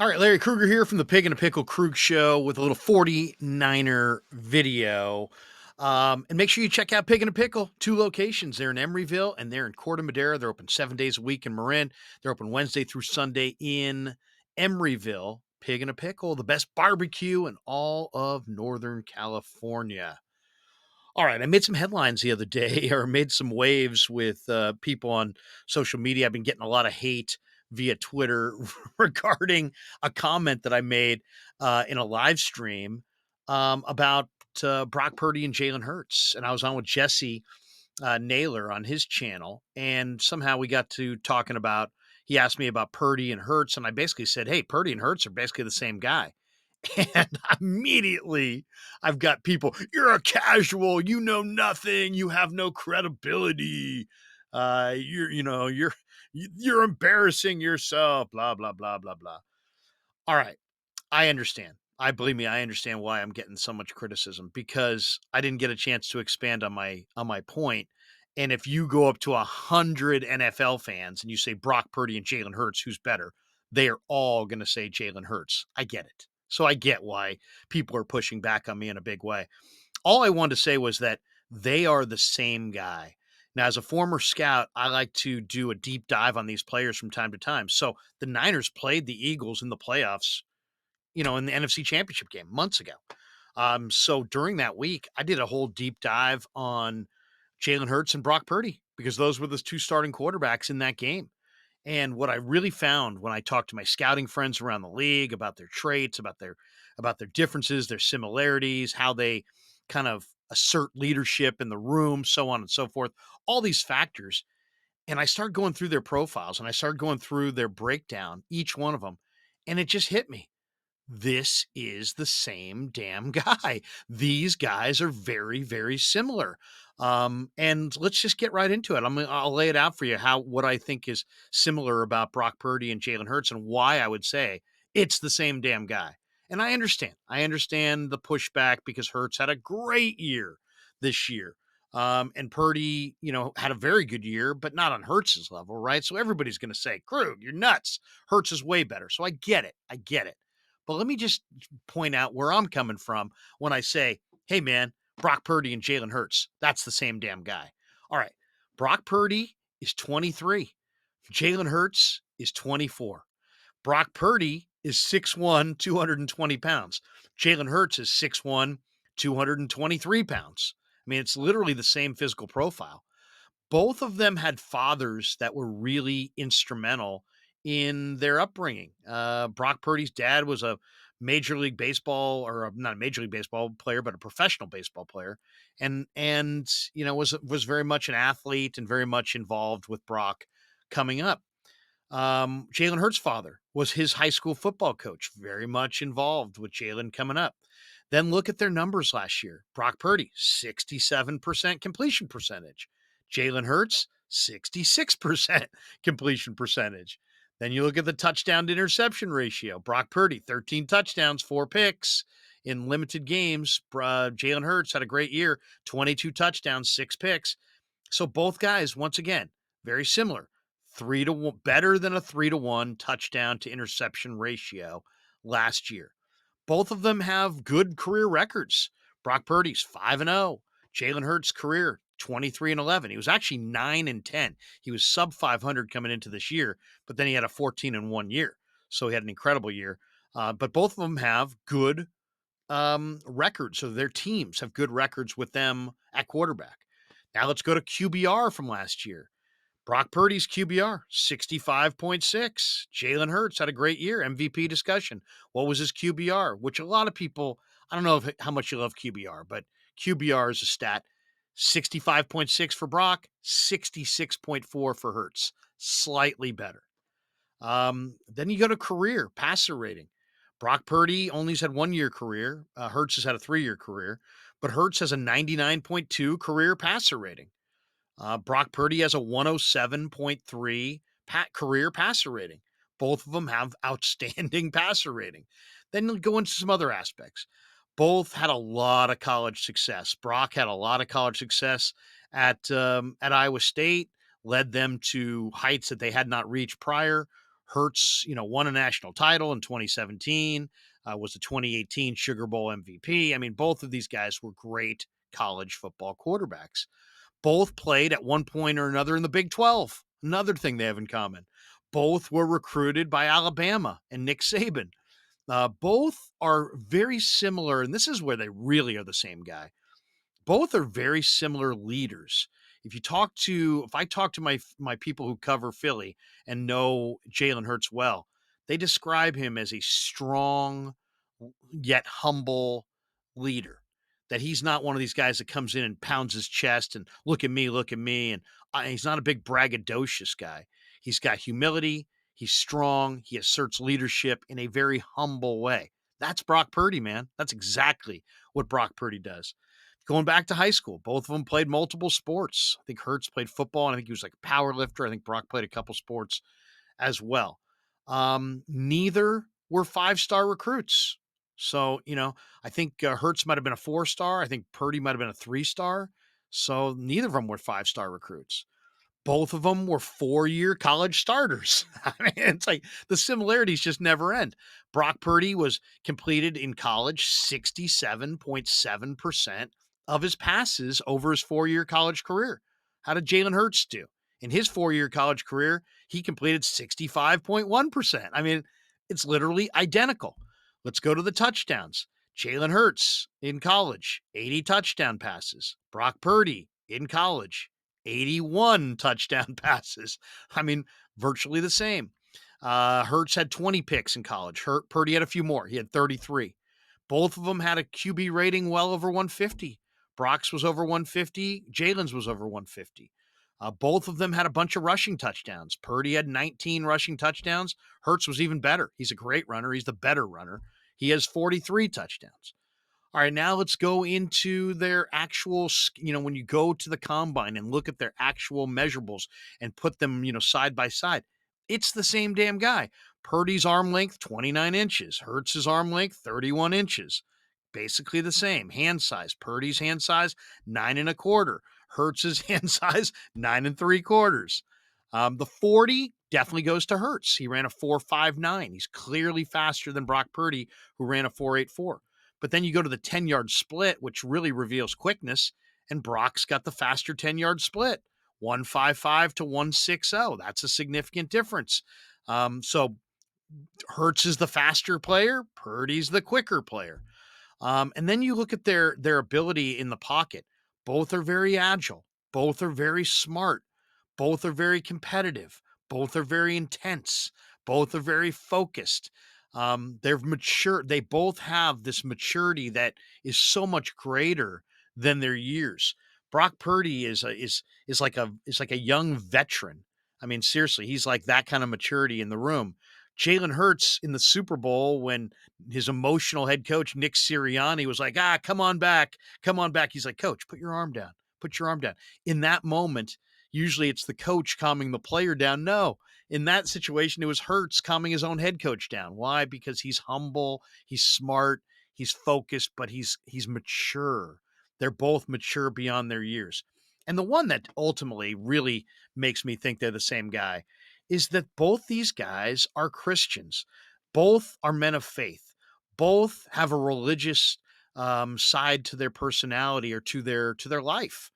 All right, Larry Krueger here from the Pig and a Pickle Krug Show with a little 49er video. And make sure you check out Pig and a Pickle, two locations. They're in Emeryville and they're in Corte Madera. They're open 7 days a week in Marin. They're open Wednesday through Sunday in Emeryville. Pig and a Pickle, the best barbecue in all of Northern California. All right, I made some headlines the other day, or made some waves with people on social media. I've been getting a lot of hate via Twitter regarding a comment that I made in a live stream about Brock Purdy and Jalen Hurts. And I was on with Jesse Naylor on his channel, and somehow we got to talking about. He asked me about Purdy and Hurts, and I basically said, "Hey, Purdy and Hurts are basically the same guy." And immediately I've got people, you're a casual, you know nothing, you have no credibility. You're embarrassing yourself, blah, blah, blah, blah, blah. All right. I understand. I believe me, I understand why I'm getting so much criticism because I didn't get a chance to expand on my point. And if you go up to 100 NFL fans and you say Brock Purdy and Jalen Hurts, who's better? They are all going to say Jalen Hurts. I get it. So I get why people are pushing back on me in a big way. All I wanted to say was that they are the same guy. Now, as a former scout, I like to do a deep dive on these players from time to time. So the Niners played the Eagles in the playoffs, in the NFC Championship game months ago. So during that week, I did a whole deep dive on Jalen Hurts and Brock Purdy because those were the two starting quarterbacks in that game. And what I really found when I talked to my scouting friends around the league about their traits, about their differences, their similarities, how they kind of assert leadership in the room, so on and so forth, all these factors. And I started going through their profiles and I started going through their breakdown, each one of them, and it just hit me. This is the same damn guy. These guys are very, very similar. And let's just get right into it. I'll lay it out for you what I think is similar about Brock Purdy and Jalen Hurts and why I would say it's the same damn guy. And I understand. I understand the pushback because Hurts had a great year this year. And Purdy, had a very good year, but not on Hurts's level, right? So everybody's going to say, Krug, you're nuts. Hurts is way better. So I get it. I get it. But let me just point out where I'm coming from when I say, hey, man, Brock Purdy and Jalen Hurts, that's the same damn guy. All right. Brock Purdy is 23. Jalen Hurts is 24. Brock Purdy is 6'1, 220 pounds. Jalen Hurts is 6'1, 223 pounds. I mean, it's literally the same physical profile. Both of them had fathers that were really instrumental in their upbringing. Brock Purdy's dad was a major league baseball, or not a major league baseball player, but a professional baseball player, and was very much an athlete and very much involved with Brock coming up. Jalen Hurts' father was his high school football coach, very much involved with Jalen coming up. Then look at their numbers last year. Brock Purdy, 67% completion percentage. Jalen Hurts, 66% completion percentage. Then you look at the touchdown to interception ratio. Brock Purdy, 13 touchdowns, 4 picks in limited games. Jalen Hurts had a great year, 22 touchdowns, 6 picks. So both guys, once again, very similar. 3-1, better than a 3-1 touchdown to interception ratio last year. Both of them have good career records. Brock Purdy's 5-0. Jalen Hurts' career 23-11. He was actually 9-10. He was sub 500 coming into this year, but then he had a 14-1 year. So he had an incredible year. But both of them have good records. So their teams have good records with them at quarterback. Now let's go to QBR from last year. Brock Purdy's QBR, 65.6. Jalen Hurts had a great year, MVP discussion. What was his QBR? Which a lot of people, I don't know how much you love QBR, but QBR is a stat. 65.6 for Brock, 66.4 for Hurts. Slightly better. Then you go to career, passer rating. Brock Purdy only's had 1 year career. Hurts has had a 3-year career, but Hurts has a 99.2 career passer rating. Brock Purdy has a 107.3 career passer rating. Both of them have outstanding passer rating. Then go into some other aspects. Both had a lot of college success. Brock had a lot of college success at Iowa State, led them to heights that they had not reached prior. Hurts, won a national title in 2017, was the 2018 Sugar Bowl MVP. I mean, both of these guys were great college football quarterbacks. Both played at one point or another in the Big 12. Another thing they have in common. Both were recruited by Alabama and Nick Saban. Both are very similar, and this is where they really are the same guy. Both are very similar leaders. If I talk to my people who cover Philly and know Jalen Hurts well, they describe him as a strong yet humble leader. That he's not one of these guys that comes in and pounds his chest and look at me, and he's not a big braggadocious guy. He's got humility. He's strong. He asserts leadership in a very humble way. That's Brock Purdy, man. That's exactly what Brock Purdy does. Going back to high school, both of them played multiple sports. I think Hurts played football, and I think he was like a power lifter. I think Brock played a couple sports as well. Neither were five-star recruits. So, I think Hurts might have been a four-star. I think Purdy might have been a three-star. So neither of them were five-star recruits. Both of them were four-year college starters. I mean, it's like the similarities just never end. Brock Purdy was completed in college 67.7% of his passes over his four-year college career. How did Jalen Hurts do? In his four-year college career, he completed 65.1%. I mean, it's literally identical. Let's go to the touchdowns. Jalen Hurts in college, 80 touchdown passes. Brock Purdy in college, 81 touchdown passes. I mean, virtually the same. Hurts had 20 picks in college. Purdy had a few more. He had 33. Both of them had a QB rating well over 150. Brock's was over 150. Jalen's was over 150. Both of them had a bunch of rushing touchdowns. Purdy had 19 rushing touchdowns. Hurts was even better. He's a great runner. He's the better runner. He has 43 touchdowns. All right, now let's go into their actual, when you go to the combine and look at their actual measurables and put them, side by side, it's the same damn guy. Purdy's arm length, 29 inches. Hurts's arm length, 31 inches. Basically the same. Hand size. Purdy's hand size, 9.25. Hurts's hand size, 9.75. The 40 definitely goes to Hurts. He ran a 4.59. He's clearly faster than Brock Purdy, who ran a 4.84. But then you go to the 10-yard split, which really reveals quickness, and Brock's got the faster 10-yard split, 155 to 160. That's a significant difference. So Hurts is the faster player. Purdy's the quicker player. And then you look at their ability in the pocket. Both are very agile. Both are very smart. Both are very competitive. Both are very intense. Both are very focused. They're mature. They both have this maturity that is so much greater than their years. Brock Purdy is like a young veteran. I mean, seriously, he's like that kind of maturity in the room. Jalen Hurts in the Super Bowl, when his emotional head coach Nick Sirianni was like, come on back, come on back. He's like, coach, put your arm down, put your arm down. In that moment, usually it's the coach calming the player down. No, in that situation, it was Hurts calming his own head coach down. Why? Because he's humble, he's smart, he's focused, but he's mature. They're both mature beyond their years. And the one that ultimately really makes me think they're the same guy is that both these guys are Christians. Both are men of faith. Both have a religious side to their personality or to their life.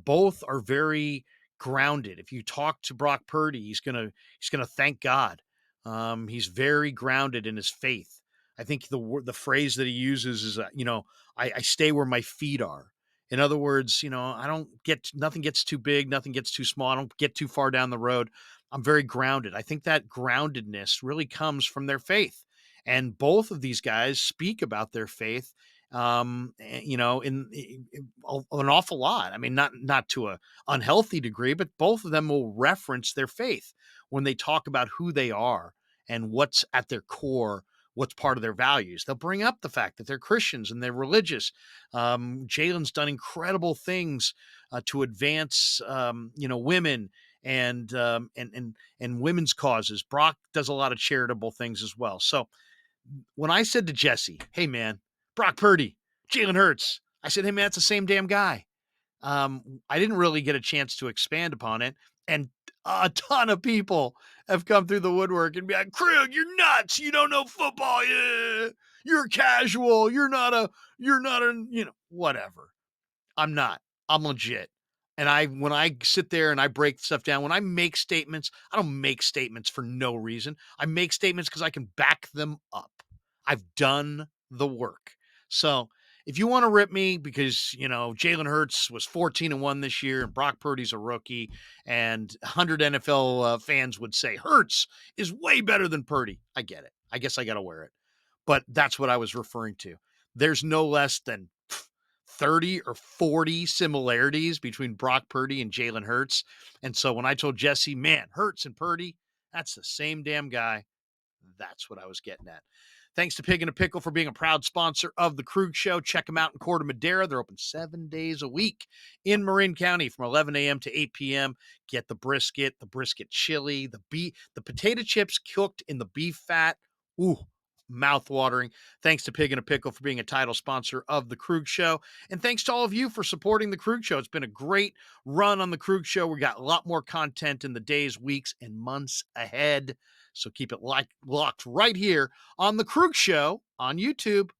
Both are very grounded. If you talk to Brock Purdy, he's gonna thank God. He's very grounded in his faith. I think the phrase that he uses is, I stay where my feet are. In other words, nothing gets too big, nothing gets too small. I don't get too far down the road. I'm very grounded. I think that groundedness really comes from their faith. And both of these guys speak about their faith, in an awful lot. I mean, not to a unhealthy degree, but both of them will reference their faith when they talk about who they are and what's at their core, what's part of their values. They'll bring up the fact that they're Christians and they're religious. Jalen's done incredible things to advance, women and women's causes. Brock does a lot of charitable things as well. So when I said to Jesse, "Hey man, Brock Purdy, Jalen Hurts," I said, "Hey man, it's the same damn guy." I didn't really get a chance to expand upon it. And a ton of people have come through the woodwork and be like, Krueg, you're nuts. You don't know football. Yeah. You're casual. You're not a, whatever. I'm not. I'm legit. And when I sit there and I break stuff down, when I make statements, I don't make statements for no reason. I make statements because I can back them up. I've done the work. So if you want to rip me because, Jalen Hurts was 14-1 this year and Brock Purdy's a rookie and 100 NFL fans would say Hurts is way better than Purdy. I get it. I guess I got to wear it. But that's what I was referring to. There's no less than 30 or 40 similarities between Brock Purdy and Jalen Hurts. And so when I told Jesse, man, Hurts and Purdy, that's the same damn guy. That's what I was getting at. Thanks to Pig and a Pickle for being a proud sponsor of the Krueg Show. Check them out in Corte Madera. They're open 7 days a week in Marin County from 11 a.m. to 8 p.m. Get the brisket chili, the potato chips cooked in the beef fat. Ooh, mouth-watering. Thanks to Pig and a Pickle for being a title sponsor of the Krueg Show. And thanks to all of you for supporting the Krueg Show. It's been a great run on the Krueg Show. We got a lot more content in the days, weeks, and months ahead. So keep it locked right here on the Krueg Show on YouTube.